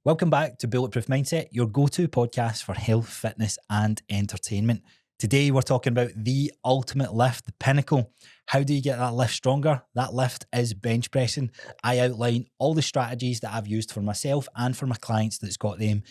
Welcome back to Bulletproof Mindset, your go-to podcast for health, fitness, and entertainment. Today, we're talking about the ultimate lift, the pinnacle. How do you get that lift stronger? That lift is bench pressing. I outline all the strategies that I've used for myself and for my clients that's got them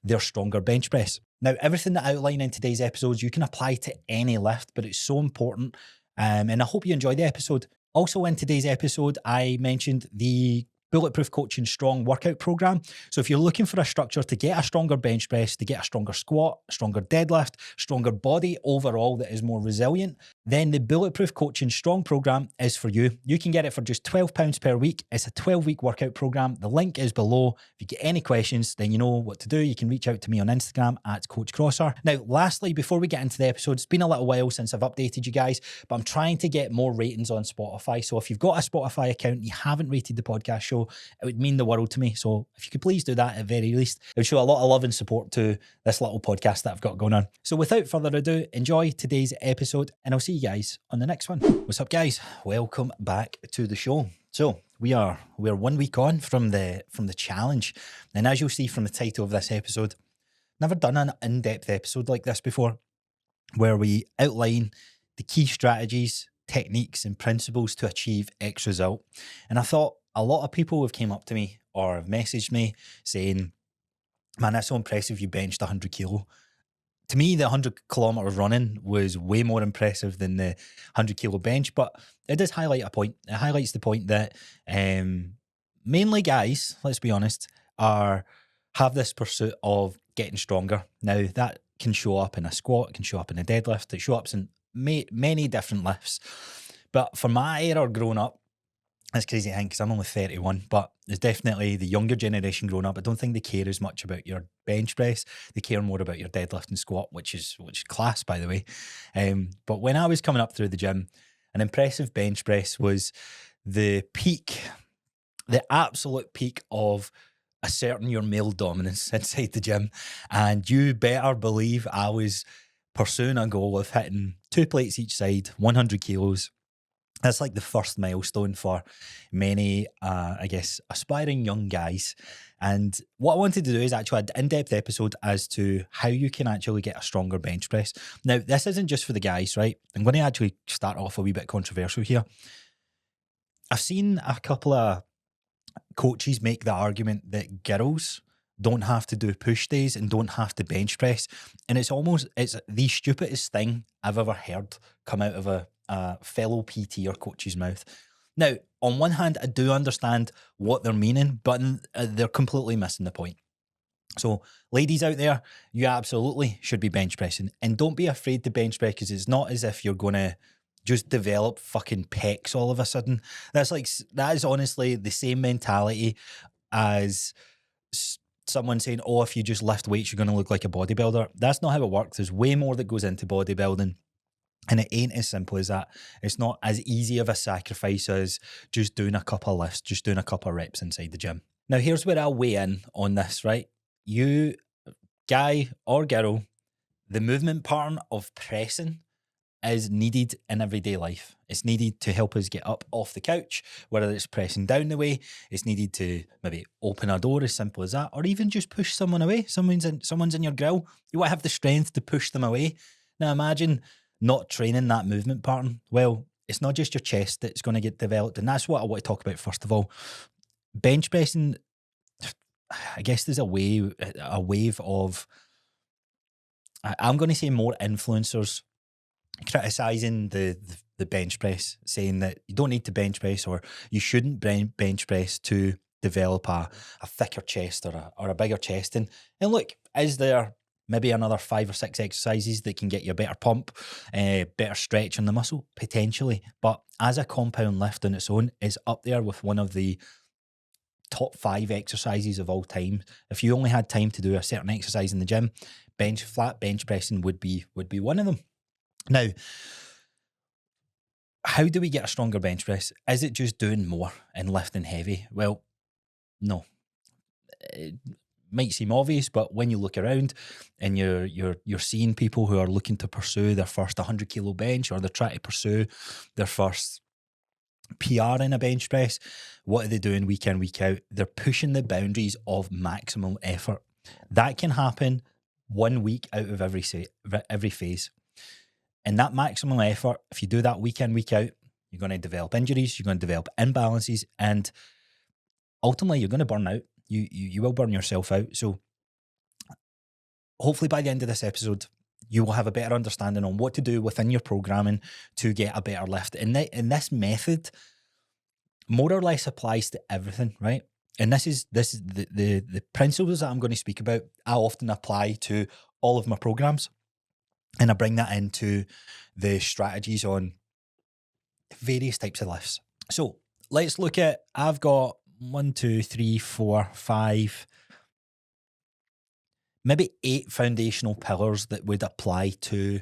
their stronger bench press. Now, everything that I outline in today's episodes, you can apply to any lift, but it's so important. And I hope you enjoy the episode. Also, in today's episode, I mentioned the Bulletproof Coaching Strong Workout Program. So if you're looking for a structure to get a stronger bench press, to get a stronger squat, stronger deadlift, stronger body overall that is more resilient, then the Bulletproof Coaching Strong Program is for you. You can get it for just £12 per week. It's a 12-week workout program. The link is below. If you get any questions, then you know what to do. You can reach out to me on Instagram at Coach Crossar. Now, lastly, before we get into the episode, it's been a little while since I've updated you guys, but I'm trying to get more ratings on Spotify. So if you've got a Spotify account and you haven't rated the podcast show, it would mean the world to me. So if you could please do that at very least, it would show a lot of love and support to this little podcast that I've got going on. So without further ado, enjoy today's episode and I'll see you guys on the next one. What's up, guys? Welcome back to the show. So we're 1 week on from the challenge. And as you'll see from the title of this episode, never done an in-depth episode like this before, where we outline the key strategies, techniques and principles to achieve X result. And I thought a lot of people have came up to me or have messaged me saying, man, that's so impressive you benched 100 kilo. To me, the 100 kilometers running was way more impressive than the 100 kilo bench, but it does highlight a point. It highlights the point that mainly guys, let's be honest, have this pursuit of getting stronger. Now, that can show up in a squat, it can show up in a deadlift, it shows up in many different lifts. But for my era growing up, that's crazy to think because I'm only 31, but there's definitely the younger generation growing up. I don't think they care as much about your bench press. They care more about your deadlift and squat, which is class, by the way. But when I was coming up through the gym, an impressive bench press was the peak, the absolute peak of asserting your male dominance inside the gym. And you better believe I was pursuing a goal of hitting 2 plates each side, 100 kilos. That's like the first milestone for many, aspiring young guys. And what I wanted to do is actually an in-depth episode as to how you can actually get a stronger bench press. Now, this isn't just for the guys, right? I'm going to actually start off a wee bit controversial here. I've seen a couple of coaches make the argument that girls don't have to do push days and don't have to bench press. And it's the stupidest thing I've ever heard come out of a fellow PT or coach's mouth. Now, on one hand, I do understand what they're meaning, but they're completely missing the point. So, ladies out there, you absolutely should be bench pressing. And don't be afraid to bench press because it's not as if you're going to just develop fucking pecs all of a sudden. That is honestly the same mentality as someone saying, oh, if you just lift weights, you're going to look like a bodybuilder. That's not how it works. There's way more that goes into bodybuilding. And it ain't as simple as that. It's not as easy of a sacrifice as just doing a couple of lifts, just doing a couple of reps inside the gym. Now, here's where I'll weigh in on this, right? You, guy or girl, the movement pattern of pressing is needed in everyday life. It's needed to help us get up off the couch, whether it's pressing down the way. It's needed to maybe open a door, as simple as that, or even just push someone away. Someone's in your grill. You want to have the strength to push them away. Now, imagine not training that movement pattern. Well, it's not just your chest that's going to get developed. And that's what I want to talk about first of all. Bench pressing, I guess there's a wave of, I'm going to say more influencers criticising the bench press, saying that you don't need to bench press or you shouldn't bench press to develop a thicker chest or a bigger chest. And look, is there maybe another 5 or 6 exercises that can get you a better pump, better stretch on the muscle? Potentially. But as a compound lift on its own is up there with one of the top 5 exercises of all time. If you only had time to do a certain exercise in the gym, flat bench pressing would be one of them. Now, how do we get a stronger bench press? Is it just doing more and lifting heavy? Well, no. It might seem obvious, but when you look around and you're seeing people who are looking to pursue their first 100 kilo bench, or they're trying to pursue their first PR in a bench press, what are they doing week in, week out? They're pushing the boundaries of maximum effort. That can happen 1 week out of every phase. And that maximum effort, if you do that week in, week out, you're going to develop injuries, you're going to develop imbalances, and ultimately you're going to burn out. You will burn yourself out. So hopefully by the end of this episode, you will have a better understanding on what to do within your programming to get a better lift. And this method more or less applies to everything, right? And this is the principles that I'm going to speak about. I often apply to all of my programs, and I bring that into the strategies on various types of lifts. So let's look at, I've got 1, 2, 3, 4, 5, maybe 8 foundational pillars that would apply to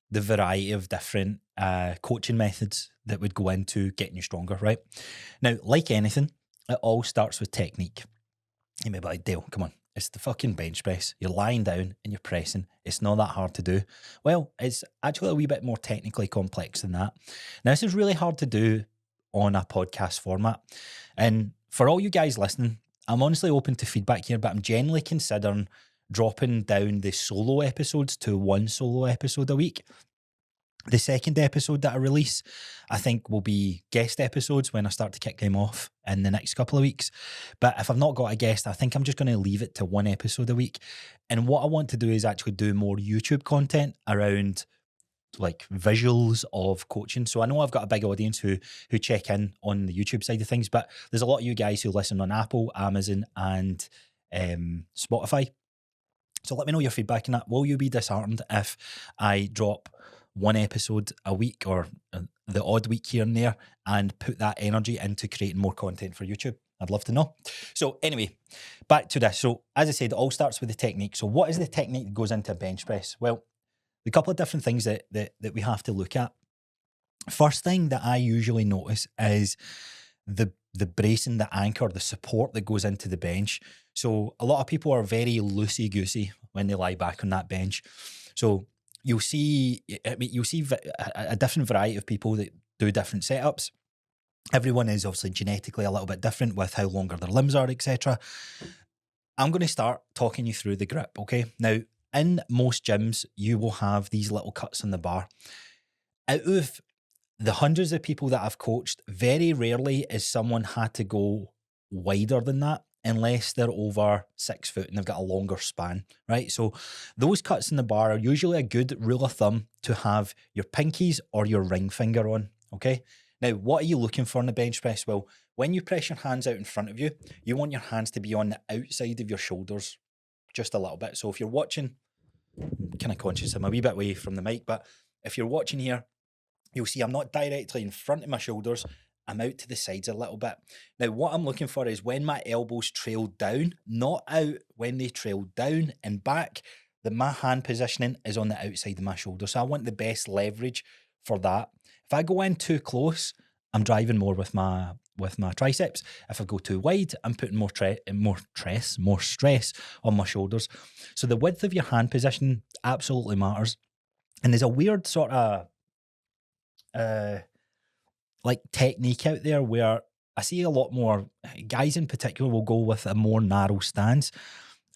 the variety of different coaching methods that would go into getting you stronger, right? Now, like anything, it all starts with technique. You may be like, Dale, come on, it's the fucking bench press. You're lying down and you're pressing. It's not that hard to do. Well, it's actually a wee bit more technically complex than that. Now, this is really hard to do on a podcast format. And for all you guys listening, I'm honestly open to feedback here, but I'm generally considering dropping down the solo episodes to 1 solo episode a week. The second episode that I release, I think, will be guest episodes when I start to kick them off in the next couple of weeks. But if I've not got a guest, I think I'm just going to leave it to 1 episode a week. And what I want to do is actually do more YouTube content around like visuals of coaching. So I know I've got a big audience who check in on the YouTube side of things, but there's a lot of you guys who listen on Apple, Amazon, and Spotify. So let me know your feedback on that. Will you be disheartened if I drop 1 episode a week or the odd week here and there and put that energy into creating more content for YouTube? I'd love to know. So anyway, back to this. So as I said, it all starts with the technique. So what is the technique that goes into a bench press? Well, a couple of different things that we have to look at. First thing that I usually notice is the bracing, the anchor, the support that goes into the bench. So a lot of people are very loosey-goosey when they lie back on that bench. So you'll see a different variety of people that do different setups. Everyone is obviously genetically a little bit different with how longer their limbs are, etc. I'm going to start talking you through the grip, okay? Now, in most gyms, you will have these little cuts on the bar. Out of the hundreds of people that I've coached, very rarely is someone had to go wider than that unless they're over 6 foot and they've got a longer span, right? So those cuts in the bar are usually a good rule of thumb to have your pinkies or your ring finger on, okay? Now, what are you looking for in the bench press? Well, when you press your hands out in front of you, you want your hands to be on the outside of your shoulders just a little bit. So if you're watching, I'm kind of conscious I'm a wee bit away from the mic, but if you're watching here, you'll see I'm not directly in front of my shoulders. I'm out to the sides a little bit. Now, what I'm looking for is when my elbows trail down, not out, when they trail down and back, that my hand positioning is on the outside of my shoulder. So I want the best leverage for that. If I go in too close, I'm driving more with my triceps. If I go too wide, I'm putting more stress on my shoulders. So the width of your hand position absolutely matters. And there's a weird sort of like technique out there where I see a lot more guys in particular will go with a more narrow stance.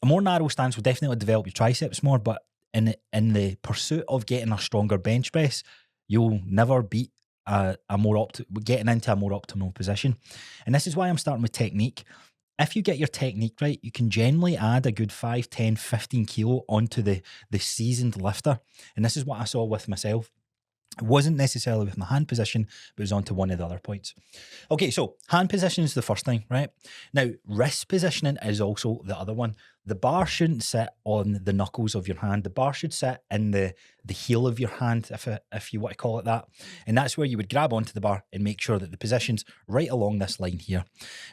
A more narrow stance will definitely develop your triceps more, but in the pursuit of getting a stronger bench press, you'll never beat getting into a more optimal position. And this is why I'm starting with technique. If you get your technique right, you can generally add a good 5, 10, 15 kilo onto the seasoned lifter. And this is what I saw with myself. It wasn't necessarily with my hand position, but it was onto one of the other points. Okay, so hand position is the first thing, right? Now, wrist positioning is also the other one. The bar shouldn't sit on the knuckles of your hand. The bar should sit in the heel of your hand, if you want to call it that. And that's where you would grab onto the bar and make sure that the position's right along this line here.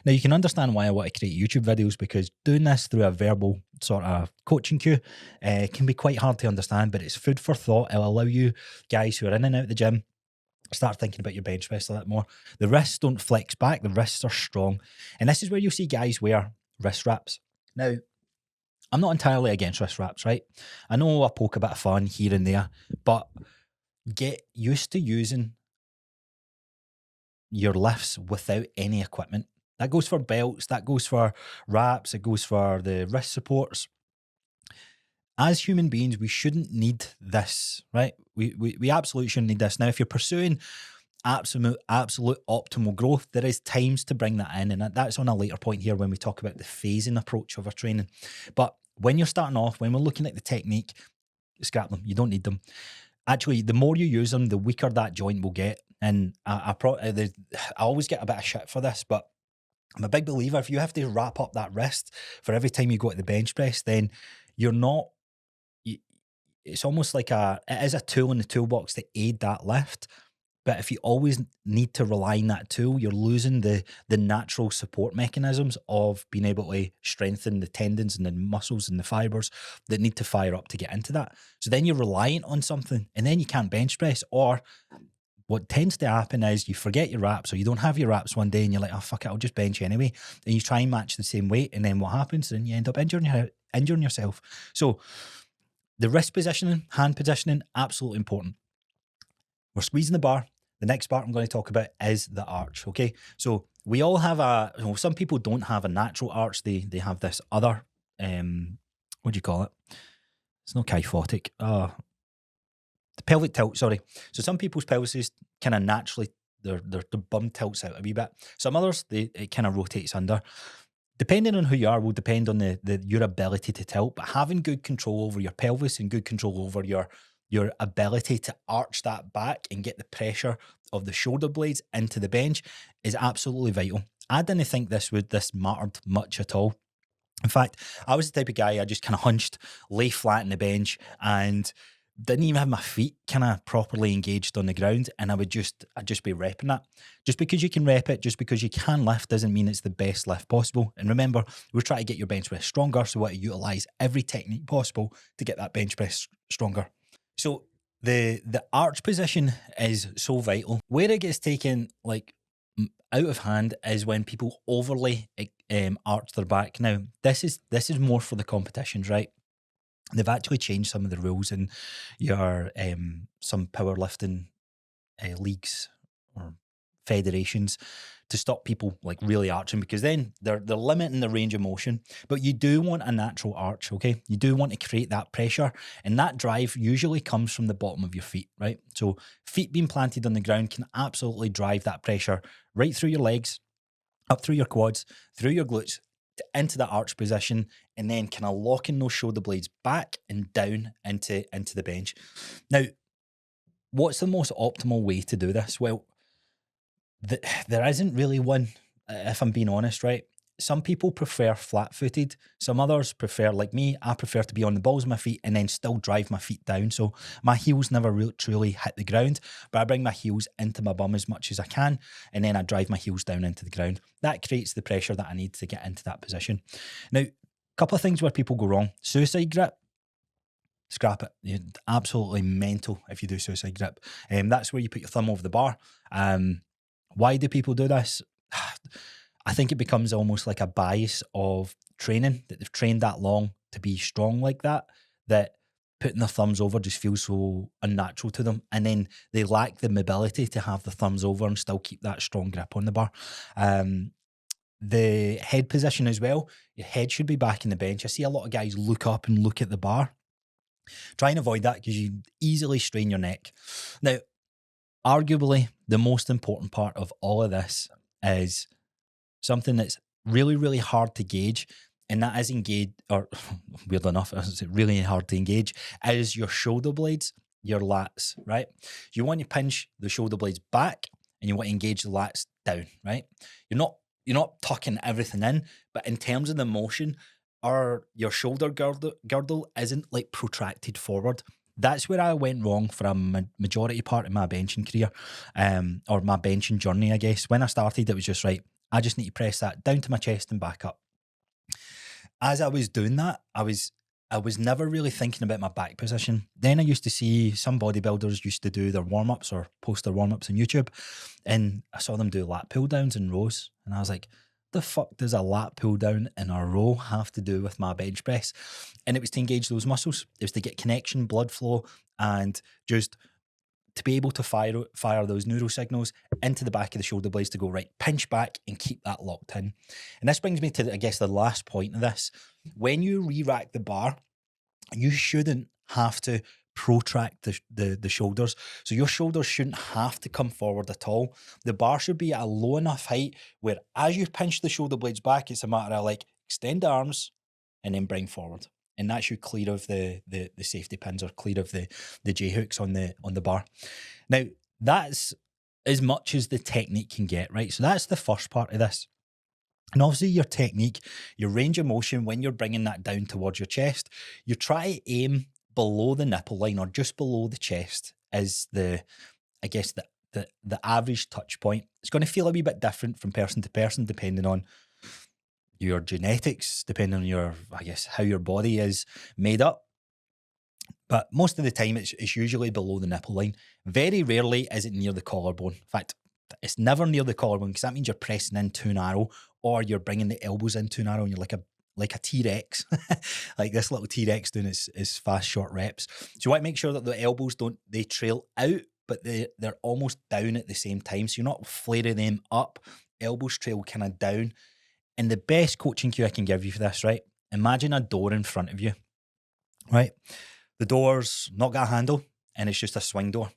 Now, you can understand why I want to create YouTube videos, because doing this through a verbal sort of coaching cue can be quite hard to understand, but it's food for thought. It'll allow you guys who are in and out of the gym start thinking about your bench press a little more. The wrists don't flex back. The wrists are strong. And this is where you'll see guys wear wrist wraps. Now, I'm not entirely against wrist wraps, right? I know I poke a bit of fun here and there, but get used to using your lifts without any equipment. That goes for belts, that goes for wraps, it goes for the wrist supports. As human beings, we shouldn't need this, right? We absolutely shouldn't need this. Now, if you're pursuing absolute optimal growth, there is times to bring that in, and that's on a later point here when we talk about the phasing approach of our training. But when you're starting off, when we're looking at the technique, scrap them. You don't need them. Actually, the more you use them, the weaker that joint will get. And I always get a bit of shit for this, but I'm a big believer. If you have to wrap up that wrist for every time you go to the bench press, then you're not. It's almost like it is a tool in the toolbox to aid that lift. But if you always need to rely on that tool, you're losing the natural support mechanisms of being able to strengthen the tendons and the muscles and the fibers that need to fire up to get into that. So then you're reliant on something, and then you can't bench press. Or what tends to happen is you forget your wraps, or you don't have your wraps one day and you're like, oh, fuck it, I'll just bench anyway. And you try and match the same weight, and then what happens? Then you end up injuring yourself. So the wrist positioning, hand positioning, absolutely important. We're squeezing the bar. The next part I'm going to talk about is the arch, okay? So we all have some people don't have a natural arch. They have this other, what do you call it? It's not kyphotic. The pelvic tilt, sorry. So some people's pelvises kind of naturally, their bum tilts out a wee bit. Some others, it kind of rotates under. Depending on who you are will depend on your ability to tilt, but having good control over your pelvis and good control over your ability to arch that back and get the pressure of the shoulder blades into the bench is absolutely vital. I didn't think this mattered much at all. In fact, I was the type of guy, I just kind of hunched, lay flat in the bench, and didn't even have my feet kind of properly engaged on the ground, and I'd just be repping that. Just because you can rep it, just because you can lift, doesn't mean it's the best lift possible. And remember, we're trying to get your bench press stronger, so we want to utilize every technique possible to get that bench press stronger. So the arch position is so vital. Where it gets taken like out of hand is when people overly arch their back. Now, this is more for the competitions, right? They've actually changed some of the rules in your some powerlifting leagues or federations to stop people like really arching, because then they're limiting the range of motion. But you do want a natural arch, okay? You do want to create that pressure, and that drive usually comes from the bottom of your feet, right? So feet being planted on the ground can absolutely drive that pressure right through your legs, up through your quads, through your glutes, into that arch position, and then kind of locking those shoulder blades back and down into the bench. Now, what's the most optimal way to do this? Well, there isn't really one, if I'm being honest, right? Some people prefer flat-footed. Some others prefer, like me, I prefer to be on the balls of my feet and then still drive my feet down. So my heels never really truly hit the ground, but I bring my heels into my bum as much as I can, and then I drive my heels down into the ground. That creates the pressure that I need to get into that position. Now, a couple of things where people go wrong. Suicide grip. Scrap it. You're absolutely mental if you do suicide grip. That's where you put your thumb over the bar. Why do people do this? I think it becomes almost like a bias of training, that they've trained that long to be strong like that putting their thumbs over just feels so unnatural to them. And then they lack the mobility to have the thumbs over and still keep that strong grip on the bar. The head position as well. Your head should be back in the bench. I see a lot of guys look up and look at the bar. Try and avoid that because you easily strain your neck. Now, arguably, the most important part of all of this is something that's really, really hard to gauge, and that is weird enough, it's really hard to engage, is your shoulder blades, your lats, right? You want to pinch the shoulder blades back, and you want to engage the lats down, right? You're not tucking everything in, but in terms of the motion, your shoulder girdle isn't like protracted forward. That's where I went wrong for a majority part of my benching career, or my benching journey, I guess. When I started, it was just right. I just need to press that down to my chest and back up. As I was doing that, I was never really thinking about my back position. Then I used to see some bodybuilders used to do their warm-ups or post their warm-ups on YouTube, and I saw them do lat pull downs in rows, and I was like, the fuck does a lat pull down in a row have to do with my bench press? And it was to engage those muscles. It was to get connection, blood flow, and just to be able to fire those neural signals into the back of the shoulder blades to go, right, pinch back and keep that locked in. And this brings me to, I guess, the last point of this. When you re-rack the bar, you shouldn't have to protract the shoulders. So your shoulders shouldn't have to come forward at all. The bar should be at a low enough height where as you pinch the shoulder blades back, it's a matter of like extend the arms and then bring forward. And that should clear of the safety pins or clear of the J hooks on the bar. Now, that's as much as the technique can get, right? So that's the first part of this. And obviously your technique, your range of motion, when you're bringing that down towards your chest, you try to aim below the nipple line or just below the chest is the average touch point. It's going to feel a wee bit different from person to person, depending on your genetics, depending on your, I guess, how your body is made up. But most of the time, it's usually below the nipple line. Very rarely is it near the collarbone. In fact, it's never near the collarbone because that means you're pressing in too narrow or you're bringing the elbows in too narrow and you're like a T-Rex, like this little T-Rex doing his fast, short reps. So you want to make sure that the elbows they trail out, but they're almost down at the same time. So you're not flaring them up. Elbows trail kind of down. And the best coaching cue I can give you for this, right? Imagine a door in front of you, right? The door's not got a handle and it's just a swing door.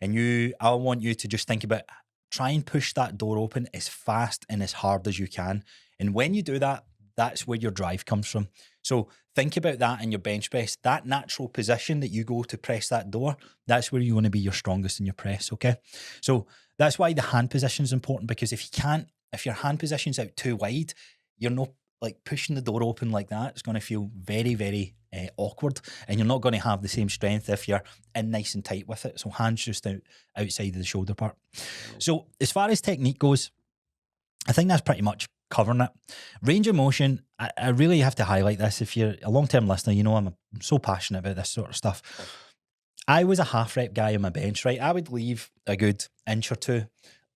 And I want you to just think about, try and push that door open as fast and as hard as you can. And when you do that, that's where your drive comes from. So think about that in your bench press. That natural position that you go to press that door, that's where you want to be your strongest in your press, okay? So that's why the hand position is important, because if your hand position's out too wide, you're not like pushing the door open like that. It's going to feel very, very awkward, and you're not going to have the same strength if you're in nice and tight with it. So hands just outside of the shoulder part. So as far as technique goes, I think that's pretty much covering it. Range of motion, I really have to highlight this. If you're a long-term listener, you know I'm so passionate about this sort of stuff. I was a half rep guy on my bench, right? I would leave a good inch or two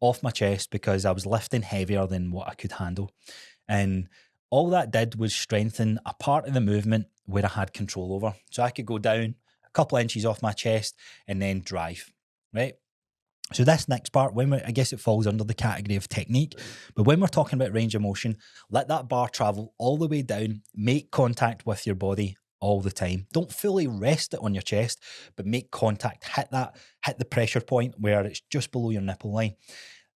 off my chest because I was lifting heavier than what I could handle. And all that did was strengthen a part of the movement where I had control over. So I could go down a couple of inches off my chest and then drive, right? So this next part, I guess it falls under the category of technique, but when we're talking about range of motion, let that bar travel all the way down, make contact with your body all the time. Don't fully rest it on your chest, but make contact, hit the pressure point where it's just below your nipple line.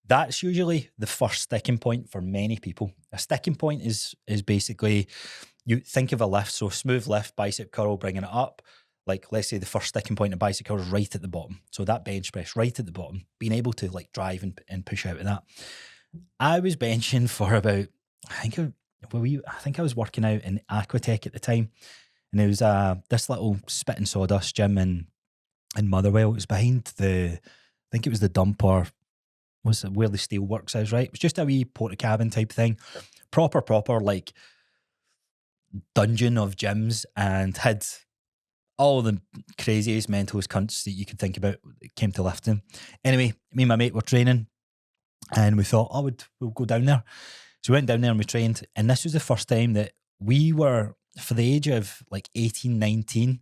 That's usually the first sticking point for many people. A sticking point is basically, you think of a lift, so smooth lift, bicep curl, bringing it up. Like, let's say the first sticking point of bicep curl is right at the bottom. So that bench press right at the bottom, being able to like drive and push out of that. I was benching for about, I think I was working out in Aquatech at the time. And it was this little spit and sawdust gym in Motherwell. It was behind I think it was the dump, or was it where the steelworks is, right? It was just a wee porta cabin type thing. Proper, like dungeon of gyms, and had all the craziest, mentalist cunts that you could think about came to lifting. Anyway, me and my mate were training and we thought, we'll go down there. So we went down there and we trained. And this was the first time that we were, for the age of like 18, 19,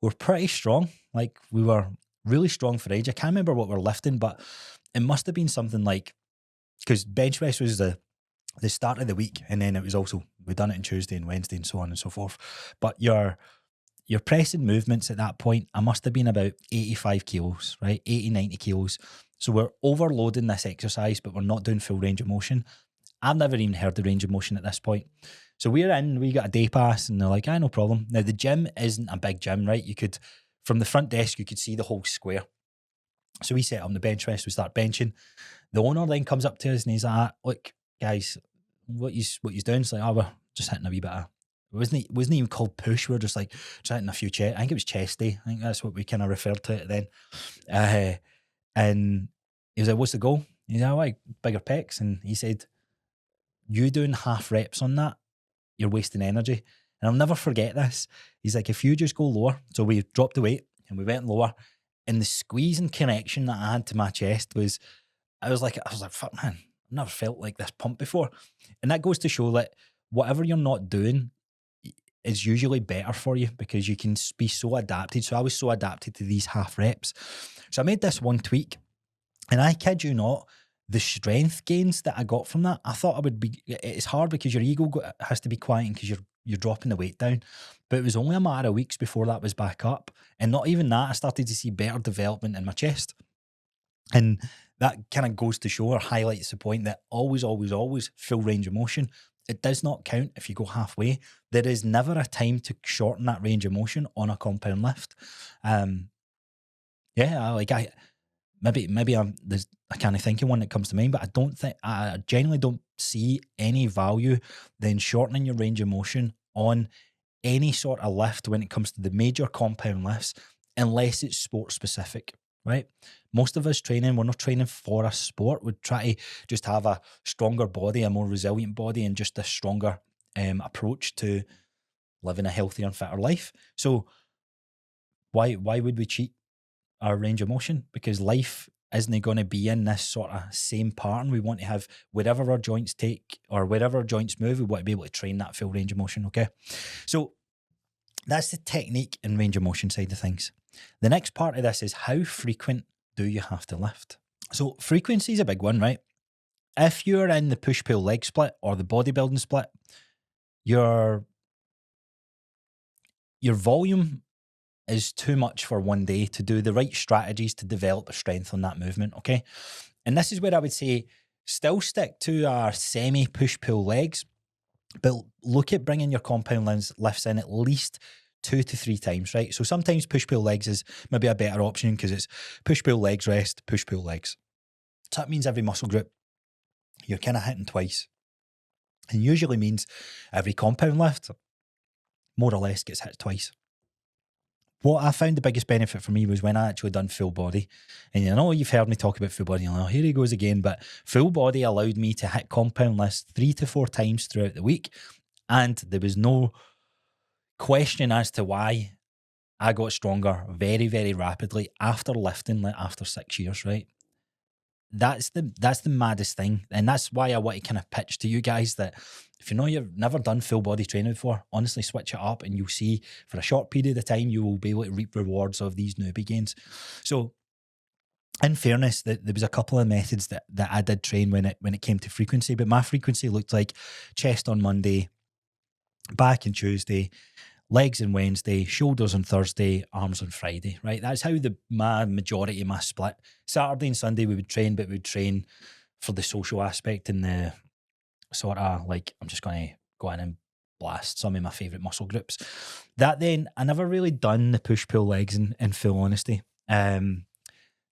we're pretty strong. Like, we were really strong for age. I can't remember what we're lifting, but it must have been something like, because bench press was the start of the week, and then it was also, we'd done it on Tuesday and Wednesday and so on and so forth. But your pressing movements at that point, I must have been about 85 kilos, right? 80, 90 kilos. So we're overloading this exercise, but we're not doing full range of motion. I've never even heard the range of motion at this point. So we got a day pass, and they're like, no problem. Now, the gym isn't a big gym, right? From the front desk, you could see the whole square. So we set up the bench press, we start benching. The owner then comes up to us and he's like, look, guys, what he's doing? It's like, we're just hitting a wee bit of, it wasn't even called push, we were just hitting a few chest. I think it was chest day. I think that's what we kind of referred to it then. And he was like, what's the goal? He's like, I like bigger pecs. And he said, you doing half reps on that, you're wasting energy. And I'll never forget this. He's like, if you just go lower. So we dropped the weight and we went lower. And the squeeze and connection that I had to my chest I was like, fuck, man, I've never felt like this pump before. And that goes to show that whatever you're not doing is usually better for you, because you can be so adapted. So I was so adapted to these half reps. So I made this one tweak, and I kid you not, the strength gains that I got from that, I thought I would be, it's hard because your ego has to be quiet because you're dropping the weight down. But it was only a matter of weeks before that was back up. And not even that, I started to see better development in my chest. And that kind of goes to show or highlights the point that always, always, always full range of motion. It does not count if you go halfway. There is never a time to shorten that range of motion on a compound lift. Maybe there's a kind of thinking one that comes to mind, but I genuinely don't see any value then shortening your range of motion on any sort of lift when it comes to the major compound lifts, unless it's sport specific, right? Most of us training, we're not training for a sport. We try to just have a stronger body, a more resilient body, and just a stronger approach to living a healthier and fitter life. So why would we cheat our range of motion? Because life isn't going to be in this sort of same pattern. We want to have wherever our joints take or wherever our joints move, we want to be able to train that full range of motion, okay? So that's the technique and range of motion side of things. The next part of this is how frequent do you have to lift? So frequency is a big one, right? If you're in the push-pull leg split or the bodybuilding split, your volume is too much for one day to do the right strategies to develop a strength on that movement, okay? And this is where I would say still stick to our semi-push-pull legs, but look at bringing your compound lifts in at least 2 to 3 times, right? So sometimes push-pull legs is maybe a better option because it's push-pull legs, rest, push-pull legs. So that means every muscle group you're kind of hitting twice. And usually means every compound lift more or less gets hit twice. What I found the biggest benefit for me was when I actually done full body. And you know, you've heard me talk about full body, and here he goes again, but full body allowed me to hit compound lifts 3 to 4 times throughout the week. And there was no question as to why I got stronger very, very rapidly after lifting, after 6 years, right? That's the maddest thing. And that's why I want to kind of pitch to you guys that if you know you've never done full body training before, honestly switch it up and you'll see for a short period of time, you will be able to reap rewards of these newbie gains. So in fairness, there was a couple of methods that I did train when it came to frequency, but my frequency looked like chest on Monday, back on Tuesday, legs on Wednesday, shoulders on Thursday, arms on Friday, right? That's how my majority of my split. Saturday and Sunday we would train, but we'd train for the social aspect and the sort of like, I'm just going to go in and blast some of my favourite muscle groups. That then, I never really done the push-pull legs in full honesty. There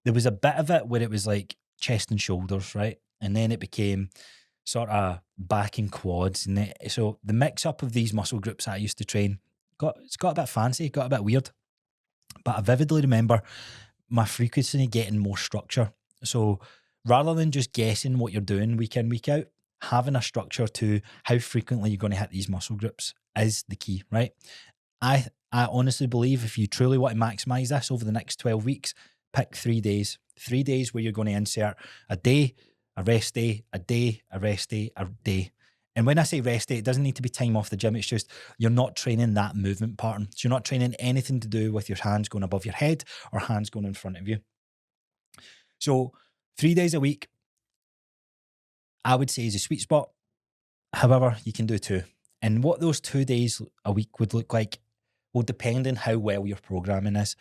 was a bit of it where it was like chest and shoulders, right? And then it became sort of back and quads. And so the mix-up of these muscle groups that I used to train, it's got a bit fancy, got a bit weird. But I vividly remember my frequency getting more structure. So rather than just guessing what you're doing week in, week out, having a structure to how frequently you're going to hit these muscle groups is the key, right? I honestly believe if you truly want to maximize this over the next 12 weeks, pick 3 days. 3 days where you're going to insert a day, a rest day, a day, a rest day, a day. And when I say rest day, it doesn't need to be time off the gym. It's just you're not training that movement pattern. So you're not training anything to do with your hands going above your head or hands going in front of you. So 3 days a week, I would say is a sweet spot. However, you can do 2. And what those 2 days a week would look like will depend on how well your programming is.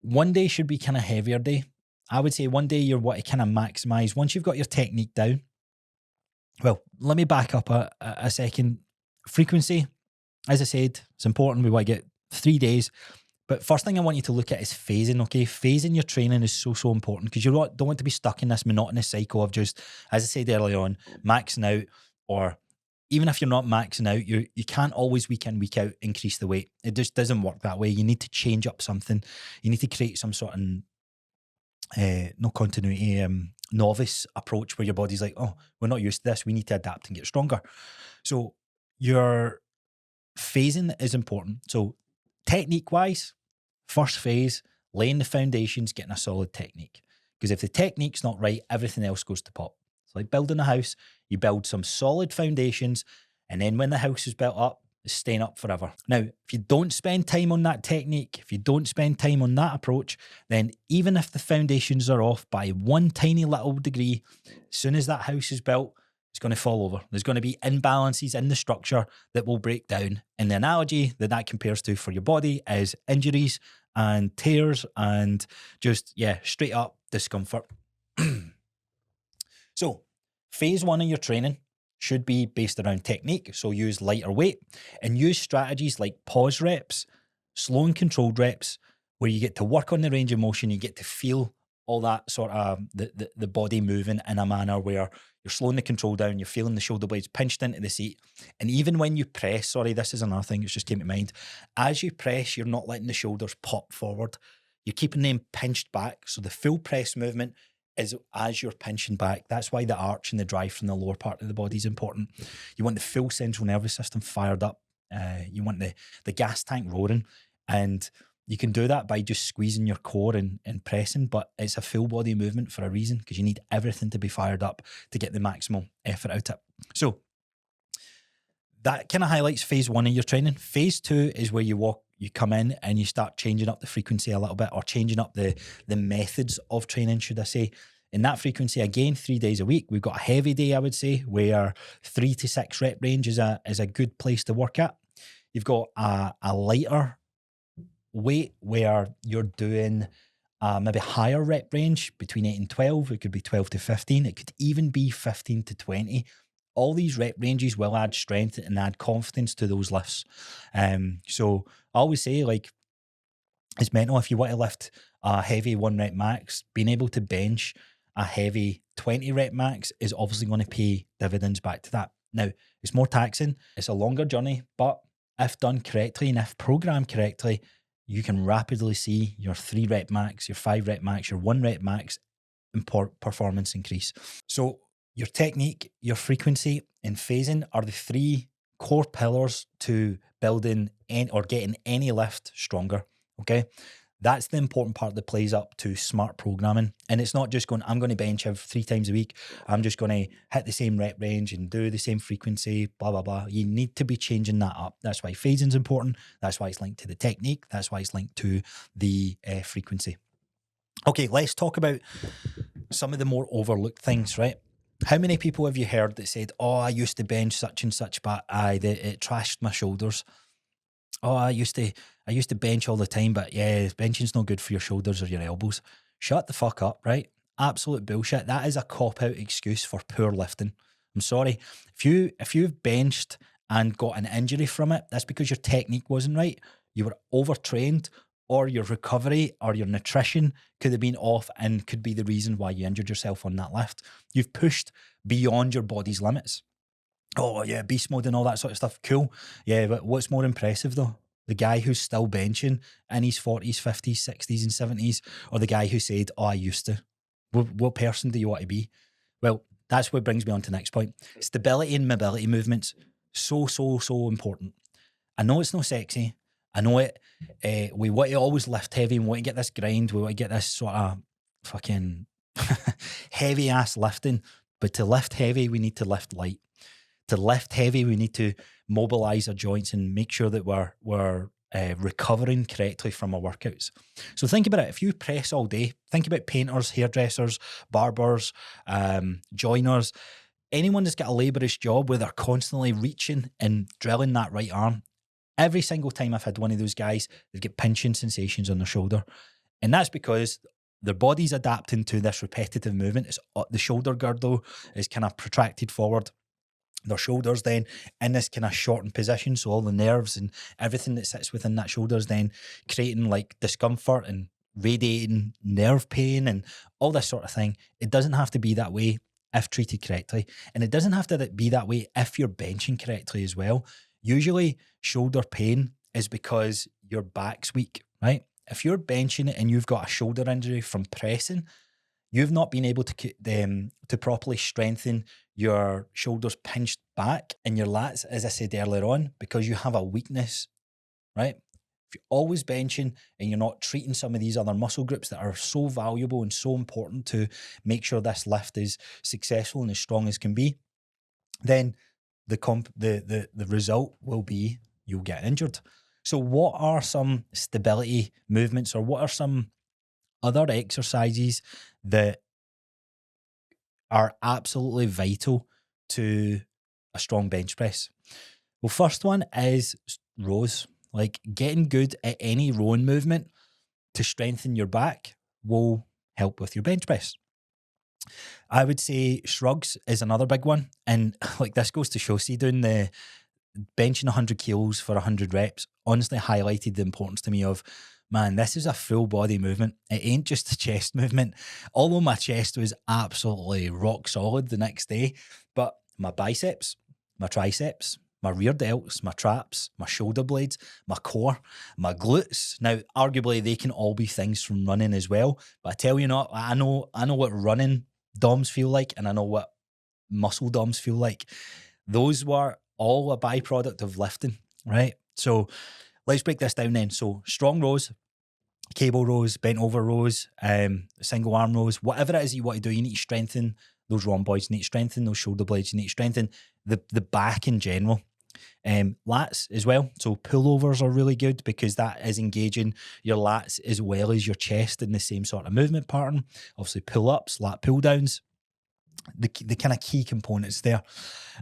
One day should be kind of heavier day. I would say one day you're what to kind of maximize. Once you've got your technique down, well, let me back up a second. Frequency, as I said, it's important. We want to get 3 days. But first thing I want you to look at is phasing, okay? Phasing your training is so important because you don't want to be stuck in this monotonous cycle of just, as I said earlier on, maxing out, or even if you're not maxing out, you can't always week in, week out increase the weight. It just doesn't work that way. You need to change up something. You need to create some sort of no continuity, novice approach where your body's like, oh, we're not used to this. We need to adapt and get stronger. So your phasing is important. So technique wise, first phase, laying the foundations, getting a solid technique. Because if the technique's not right, everything else goes to pot. It's like building a house. You build some solid foundations, and then when the house is built up, is staying up forever. Now, if you don't spend time on that technique, if you don't spend time on that approach, then even if the foundations are off by one tiny little degree, as soon as that house is built, it's going to fall over. There's going to be imbalances in the structure that will break down. And the analogy that compares to for your body is injuries and tears and just, straight up discomfort. So, phase one of your training should be based around technique. So use lighter weight and use strategies like pause reps, slow and controlled reps, where you get to work on the range of motion, you get to feel all that sort of the body moving in a manner where you're slowing the control down, you're feeling the shoulder blades pinched into the seat. And even when you press, this is another thing that's just came to mind. As you press, you're not letting the shoulders pop forward. You're keeping them pinched back. So the full press movement is as you're pinching back. That's why the arch and the drive from the lower part of the body is important. You want the full central nervous system fired up. You want the gas tank roaring. And you can do that by just squeezing your core and pressing, but it's a full body movement for a reason, because you need everything to be fired up to get the maximal effort out of it. So that kind of highlights phase one of your training. Phase two is where you come in and you start changing up the frequency a little bit, or changing up the methods of training, should I say. In that frequency, again, 3 days a week, we've got a heavy day, I would say, where 3 to 6 rep range is a good place to work at. You've got a lighter weight where you're doing maybe higher rep range between 8 and 12. It could be 12 to 15. It could even be 15 to 20. All these rep ranges will add strength and add confidence to those lifts. So I always say, it's mental. If you want to lift a heavy 1 rep max, being able to bench a heavy 20 rep max is obviously going to pay dividends back to that. Now, it's more taxing. It's a longer journey, but if done correctly and if programmed correctly, you can rapidly see your 3 rep max, your 5 rep max, your 1 rep max performance increase. So your technique, your frequency, and phasing are the 3 core pillars to building or getting any lift stronger. Okay, that's the important part that plays up to smart programming. And it's not just I'm going to bench 3 times a week. I'm just going to hit the same rep range and do the same frequency, blah, blah, blah. You need to be changing that up. That's why phasing is important. That's why it's linked to the technique. That's why it's linked to the frequency. Okay, let's talk about some of the more overlooked things, right? How many people have you heard that said, oh, I used to bench such and such, but it trashed my shoulders. Oh, I used to bench all the time, but yeah, benching's no good for your shoulders or your elbows. Shut the fuck up, right? Absolute bullshit. That is a cop-out excuse for poor lifting. I'm sorry. If you've benched and got an injury from it, that's because your technique wasn't right. You were overtrained, or your recovery or your nutrition could have been off and could be the reason why you injured yourself on that lift. You've pushed beyond your body's limits. Oh yeah, beast mode and all that sort of stuff. Cool. Yeah, but what's more impressive though? The guy who's still benching in his 40s, 50s, 60s and 70s, or the guy who said, oh, I used to? What person do you want to be? Well, that's what brings me on to the next point. Stability and mobility movements. So important. I know it's not sexy. I know it. We want to always lift heavy and want to get this grind. We want to get this sort of fucking heavy ass lifting. But to lift heavy, we need to lift light. To lift heavy, we need to mobilize our joints and make sure that we're recovering correctly from our workouts. So think about it. If you press all day, think about painters, hairdressers, barbers, joiners, anyone that's got a laborious job where they're constantly reaching and drilling that right arm. Every single time I've had one of those guys, they get pinching sensations on their shoulder. And that's because their body's adapting to this repetitive movement. It's, the shoulder girdle is kind of protracted forward. Their shoulders then in this kind of shortened position. So all the nerves and everything that sits within that shoulder is then creating like discomfort and radiating nerve pain and all this sort of thing. It doesn't have to be that way if treated correctly. And it doesn't have to be that way if you're benching correctly as well. Usually shoulder pain is because your back's weak, right? If you're benching it and you've got a shoulder injury from pressing, you've not been able to properly strengthen your shoulders pinched back and your lats, as I said earlier on, because you have a weakness, right? If you're always benching and you're not treating some of these other muscle groups that are so valuable and so important to make sure this lift is successful and as strong as can be, then the result will be you'll get injured. So what are some stability movements, or what are some other exercises that are absolutely vital to a strong bench press? Well, first one is rows. Like, getting good at any rowing movement to strengthen your back will help with your bench press. I would say shrugs is another big one. And like, this goes to show, see, doing the benching 100 kilos for 100 reps honestly highlighted the importance to me of, man, this is a full body movement. It ain't just a chest movement. Although my chest was absolutely rock solid the next day, but my biceps, my triceps, my rear delts, my traps, my shoulder blades, my core, my glutes. Now, arguably, they can all be things from running as well. But I tell you not, I know what running DOMs feel like, and I know what muscle DOMs feel like. Those were all a byproduct of lifting, right? So let's break this down then. So strong rows, cable rows, bent over rows, single arm rows, whatever it is you want to do, you need to strengthen those rhomboids, you need to strengthen those shoulder blades, you need to strengthen the back in general. Lats as well. So pullovers are really good because that is engaging your lats as well as your chest in the same sort of movement pattern. Obviously pull-ups, lat pull-downs, the kind of key components there.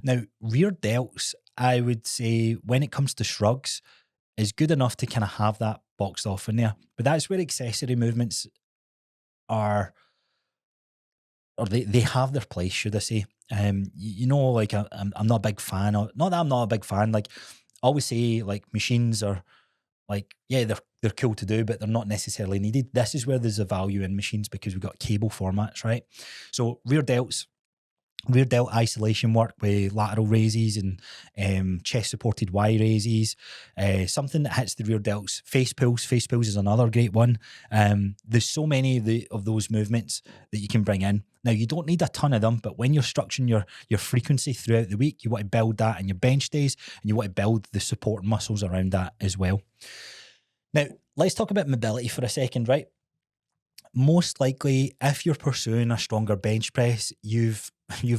Now, rear delts, I would say when it comes to shrugs, is good enough to kind of have that boxed off in there. But that's where accessory movements are, or they have their place, should I say. You know, like I'm not a big fan of, not that I'm not a big fan, like I always say, like, machines are like, yeah, they're cool to do, but they're not necessarily needed. This is where there's a value in machines because we've got cable formats, right? So rear delt isolation work with lateral raises and chest supported Y raises, something that hits the rear delts. Face pulls is another great one. There's so many of those movements that you can bring in. Now, you don't need a ton of them, but when you're structuring your frequency throughout the week, you want to build that in your bench days, and you want to build the support muscles around that as well. Now, let's talk about mobility for a second, right? Most likely, if you're pursuing a stronger bench press, you've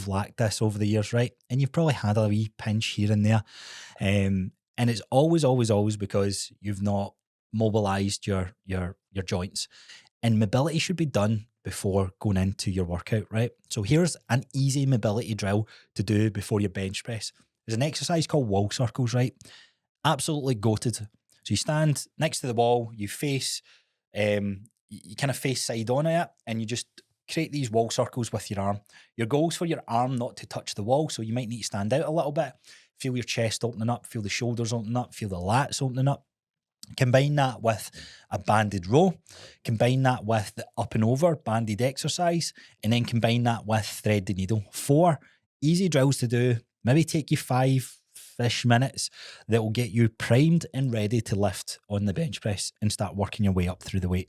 lacked this over the years, right? And you've probably had a wee pinch here and there. And it's always because you've not mobilized your joints. And mobility should be done before going into your workout, right? So here's an easy mobility drill to do before your bench press. There's an exercise called wall circles, right? Absolutely goated. So you stand next to the wall, you face, you kind of face side on it, and you just create these wall circles with your arm. Your goal is for your arm not to touch the wall, so you might need to stand out a little bit. Feel your chest opening up, feel the shoulders opening up, feel the lats opening up. Combine that with a banded row, combine that with the up and over banded exercise, and then combine that with thread the needle. 4 easy drills to do, maybe take you 5-ish minutes, that will get you primed and ready to lift on the bench press and start working your way up through the weight.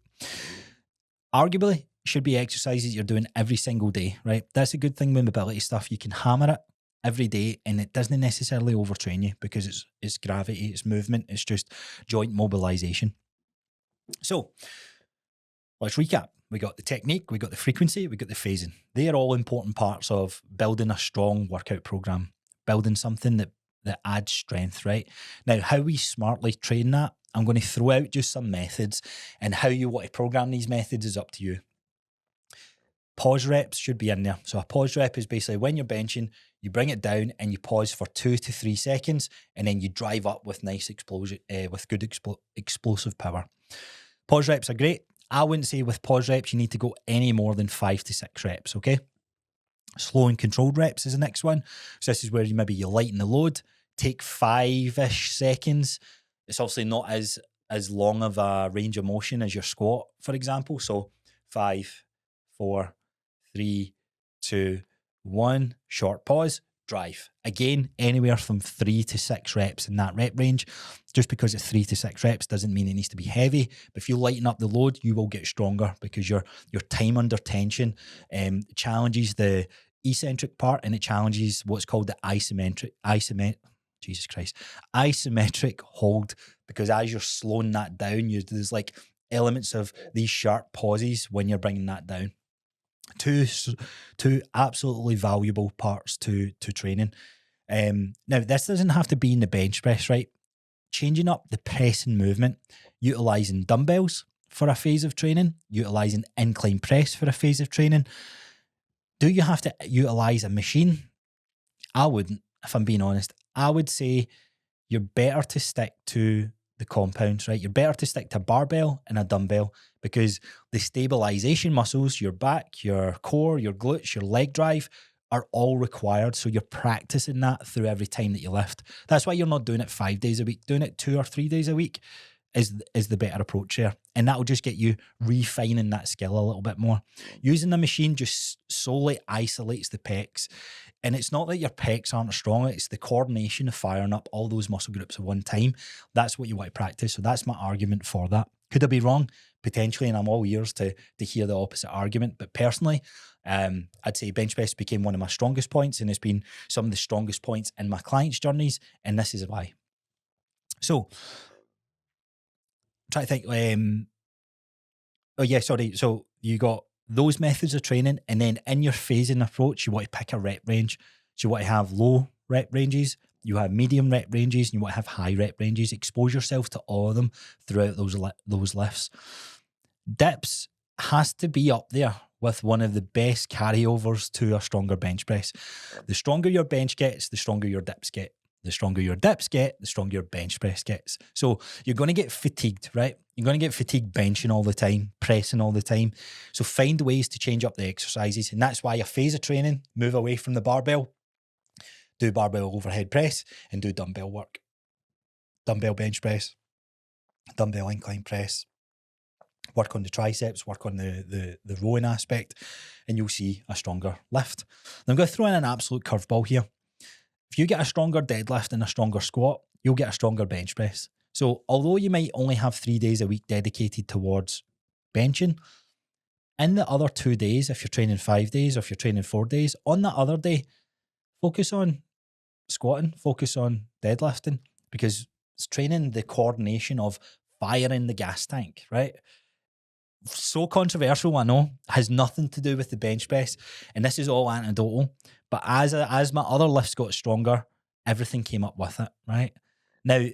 Arguably, should be exercises you're doing every single day, right? That's a good thing with mobility stuff. You can hammer it every day and it doesn't necessarily overtrain you because it's gravity, it's movement, it's just joint mobilization. So let's recap. We got the technique, we got the frequency, we got the phasing. They are all important parts of building a strong workout program, building something that adds strength, right? Now, how we smartly train that, I'm going to throw out just some methods, and how you want to program these methods is up to you. Pause reps should be in there. So a pause rep is basically when you're benching, you bring it down and you pause for 2 to 3 seconds, and then you drive up with nice explosion, with good explosive power. Pause reps are great. I wouldn't say with pause reps you need to go any more than 5 to 6 reps, okay? Slow and controlled reps is the next one. So this is where you lighten the load, take 5-ish seconds. It's obviously not as long of a range of motion as your squat, for example. So 5, 4, 3, 2, 1, short pause, drive. Again, anywhere from 3 to 6 reps in that rep range. Just because it's 3 to 6 reps doesn't mean it needs to be heavy. But if you lighten up the load, you will get stronger because your time under tension challenges the eccentric part, and it challenges what's called the isometric hold, because as you're slowing that down, there's like elements of these sharp pauses when you're bringing that down. Two absolutely valuable parts to training. Now, this doesn't have to be in the bench press, right? changing up the pressing movement, utilising dumbbells for a phase of training, utilising incline press for a phase of training. Do you have to utilise a machine? I wouldn't, if I'm being honest. I would say you're better to stick to the compounds, right? You're better to stick to a barbell and a dumbbell, because the stabilization muscles, your back, your core, your glutes, your leg drive, are all required. So you're practicing that through every time that you lift. That's why you're not doing it 5 days a week. Doing it 2 or 3 days a week is the better approach there. And that'll just get you refining that skill a little bit more. Using the machine just solely isolates the pecs. And it's not that your pecs aren't strong, it's the coordination of firing up all those muscle groups at one time. That's what you want to practice. So that's my argument for that. Could I be wrong? Potentially, and I'm all ears to hear the opposite argument. But personally, I'd say bench press became one of my strongest points, and it's been some of the strongest points in my clients' journeys, and this is why. So, try to think. So you got those methods of training, and then in your phasing approach, you want to pick a rep range. So you want to have low rep ranges, you have medium rep ranges, and you want to have high rep ranges. Expose yourself to all of them throughout those lifts. Dips has to be up there with one of the best carryovers to a stronger bench press. The stronger your bench gets, the stronger your dips get. The stronger your dips get, the stronger your bench press gets. So you're going to get fatigued, right? You're going to get fatigued benching all the time, pressing all the time. So find ways to change up the exercises. And that's why a phase of training, move away from the barbell, do barbell overhead press and do dumbbell work. Dumbbell bench press, dumbbell incline press. Work on the triceps, work on the rowing aspect, and you'll see a stronger lift. Now I'm going to throw in an absolute curveball here. If you get a stronger deadlift and a stronger squat, you'll get a stronger bench press. So although you might only have 3 days a week dedicated towards benching, in the other 2 days, if you're training 5 days or if you're training 4 days, on that other day, focus on squatting, focus on deadlifting, because it's training the coordination of firing the gas tank, right? So controversial, I know, has nothing to do with the bench press, and this is all anecdotal. But as my other lifts got stronger, everything came up with it, right? Now,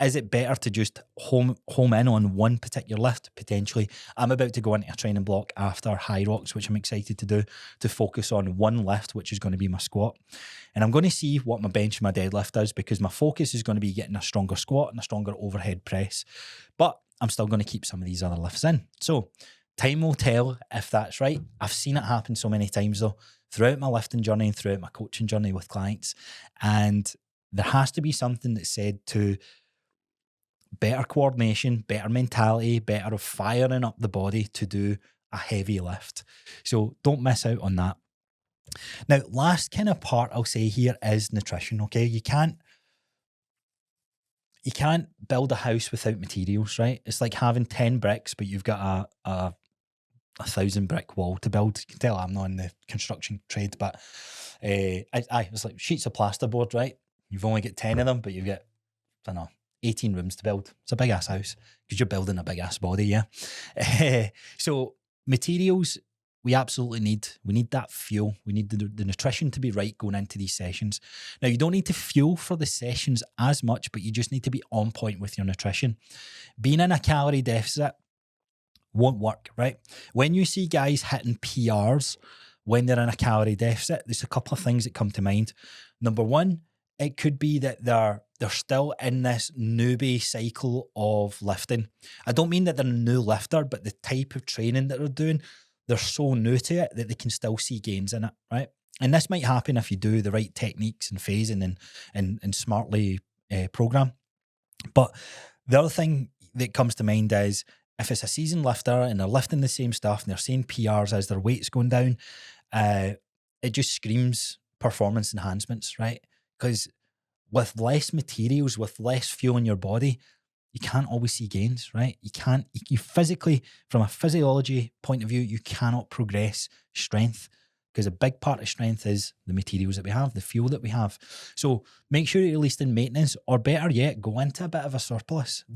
is it better to just home in on one particular lift? Potentially. I'm about to go into a training block after High Rocks, which I'm excited to do, to focus on one lift, which is going to be my squat. And I'm going to see what my bench and my deadlift does, because my focus is going to be getting a stronger squat and a stronger overhead press. But I'm still going to keep some of these other lifts in. So time will tell if that's right. I've seen it happen so many times though, throughout my lifting journey and throughout my coaching journey with clients. And there has to be something that's said to better coordination, better mentality, better of firing up the body to do a heavy lift. So don't miss out on that. Now, last kind of part I'll say here is nutrition, okay? You can't build a house without materials, right? It's like having 10 bricks, but you've got a 1,000 brick wall to build. You can tell I'm not in the construction trade, but it's like sheets of plasterboard, right? You've only got 10 of them, but you've got, I don't know, 18 rooms to build. It's a big ass house because you're building a big ass body, yeah. So materials, we absolutely need. We need that fuel. We need the nutrition to be right going into these sessions. Now, you don't need to fuel for the sessions as much, but you just need to be on point with your nutrition. Being in a calorie deficit won't work, right? When you see guys hitting PRs when they're in a calorie deficit, there's a couple of things that come to mind. Number one, it could be that they're still in this newbie cycle of lifting. I don't mean that they're a new lifter, but the type of training that they're doing, they're so new to it that they can still see gains in it, right? And this might happen if you do the right techniques and phasing and smartly program. But the other thing that comes to mind is if it's a seasoned lifter and they're lifting the same stuff and they're seeing PRs as their weight's going down, it just screams performance enhancements, right? Because with less materials, with less fuel in your body, you can't always see gains, right? You physically, from a physiology point of view, you cannot progress strength, because a big part of strength is the materials that we have, the fuel that we have. So make sure you're at least in maintenance, or better yet, go into a bit of a surplus. It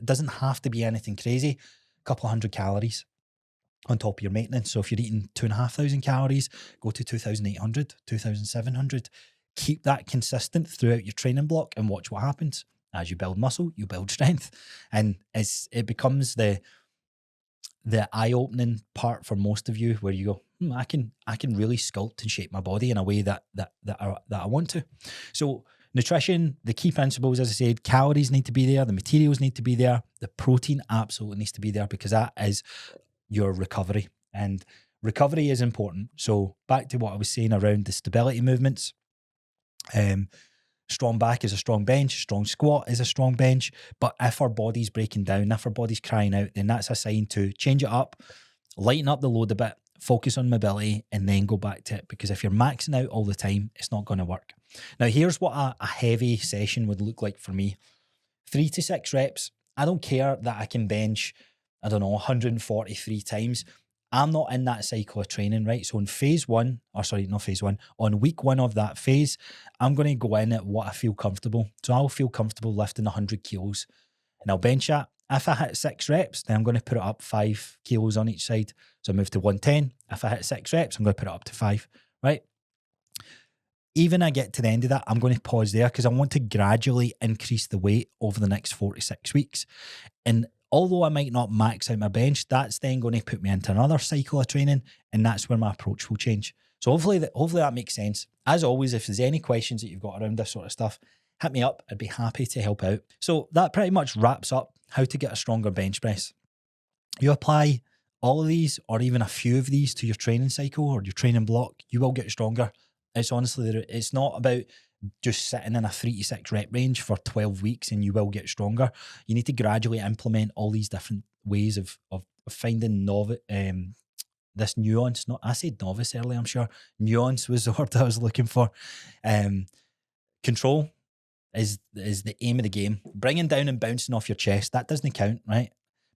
doesn't have to be anything crazy. A couple of 100 calories on top of your maintenance. So if you're eating 2,500 calories, go to 2,800, 2,700. Keep that consistent throughout your training block and watch what happens. As you build muscle, you build strength. And it becomes the eye-opening part for most of you, where you go, I can really sculpt and shape my body in a way that I want to. So nutrition, the key principles, as I said, calories need to be there, the materials need to be there, the protein absolutely needs to be there, because that is your recovery. And recovery is important. So back to what I was saying around the stability movements. Strong back is a strong bench, strong squat is a strong bench. But if our body's breaking down, if our body's crying out, then that's a sign to change it up, lighten up the load a bit, focus on mobility, and then go back to it. Because if you're maxing out all the time, it's not going to work. Now, here's what a heavy session would look like for me. 3 to 6 reps. I don't care that I can bench, 143 times. I'm not in that cycle of training, right? So on on week 1 of that phase, I'm going to go in at what I feel comfortable. So I'll feel comfortable lifting 100 kilos and I'll bench that. If I hit 6 reps, then I'm going to put it up 5 kilos on each side. So I move to 110. If I hit 6 reps, I'm going to put it up to 5, right? Even I get to the end of that, I'm going to pause there because I want to gradually increase the weight over the next 4 to 6 weeks. And although I might not max out my bench, that's then going to put me into another cycle of training, and that's where my approach will change. So hopefully that makes sense. As always, if there's any questions that you've got around this sort of stuff, hit me up. I'd be happy to help out. So that pretty much wraps up how to get a stronger bench press. You apply all of these or even a few of these to your training cycle or your training block, you will get stronger. It's honestly, it's not about just sitting in a 3 to 6 rep range for 12 weeks and you will get stronger. You need to gradually implement all these different ways of finding this nuance. I said novice earlier, I'm sure. Nuance was the word I was looking for. Control is the aim of the game. Bringing down and bouncing off your chest, that doesn't count, right?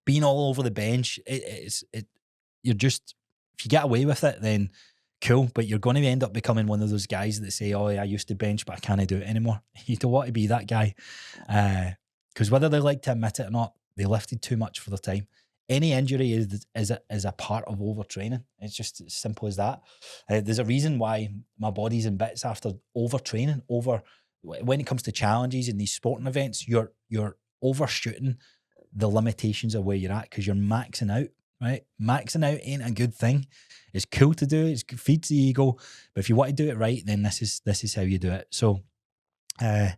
Being all over the bench, you're just, if you get away with it, then cool, but you're going to end up becoming one of those guys that say, oh, I used to bench, but I can't do it anymore. You don't want to be that guy. Because whether they like to admit it or not, they lifted too much for the time. Any injury is a part of overtraining. It's just as simple as that. There's a reason why my body's in bits after overtraining. When it comes to challenges in these sporting events, you're overshooting the limitations of where you're at because you're maxing out, right? Maxing out ain't a good thing. It's cool to do. It feeds the ego. But if you want to do it right, then this is how you do it. So, I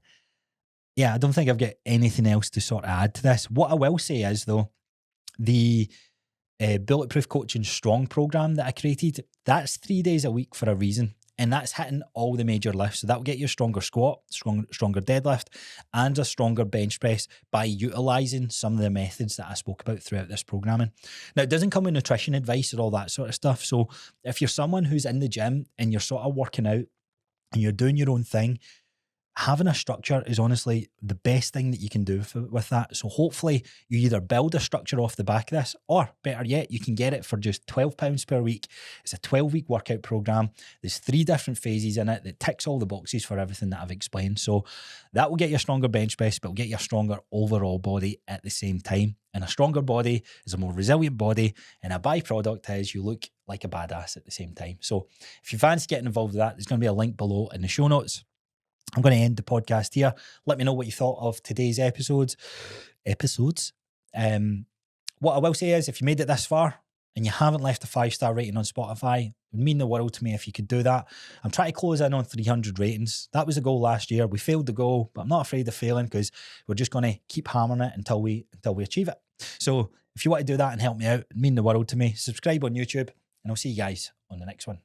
don't think I've got anything else to sort of add to this. What I will say is, though, the Bulletproof Coaching Strong program that I created, that's 3 days a week for a reason. And that's hitting all the major lifts. So that will get you a stronger squat, stronger deadlift, and a stronger bench press by utilizing some of the methods that I spoke about throughout this programming. Now, it doesn't come with nutrition advice or all that sort of stuff. So if you're someone who's in the gym and you're sort of working out and you're doing your own thing, having a structure is honestly the best thing that you can do with that. So hopefully you either build a structure off the back of this, or better yet, you can get it for just £12 per week. It's a 12-week workout program. There's 3 different phases in it that ticks all the boxes for everything that I've explained. So that will get you a stronger bench press, but will get you a stronger overall body at the same time. And a stronger body is a more resilient body, and a byproduct is you look like a badass at the same time. So if you fancy getting involved with that, there's going to be a link below in the show notes. I'm going to end the podcast here. Let me know what you thought of today's episodes. What I will say is, if you made it this far and you haven't left a 5-star rating on Spotify, it would mean the world to me if you could do that. I'm trying to close in on 300 ratings. That was the goal last year. We failed the goal, but I'm not afraid of failing because we're just going to keep hammering it until we achieve it. So if you want to do that and help me out, it'd mean the world to me. Subscribe on YouTube, and I'll see you guys on the next one.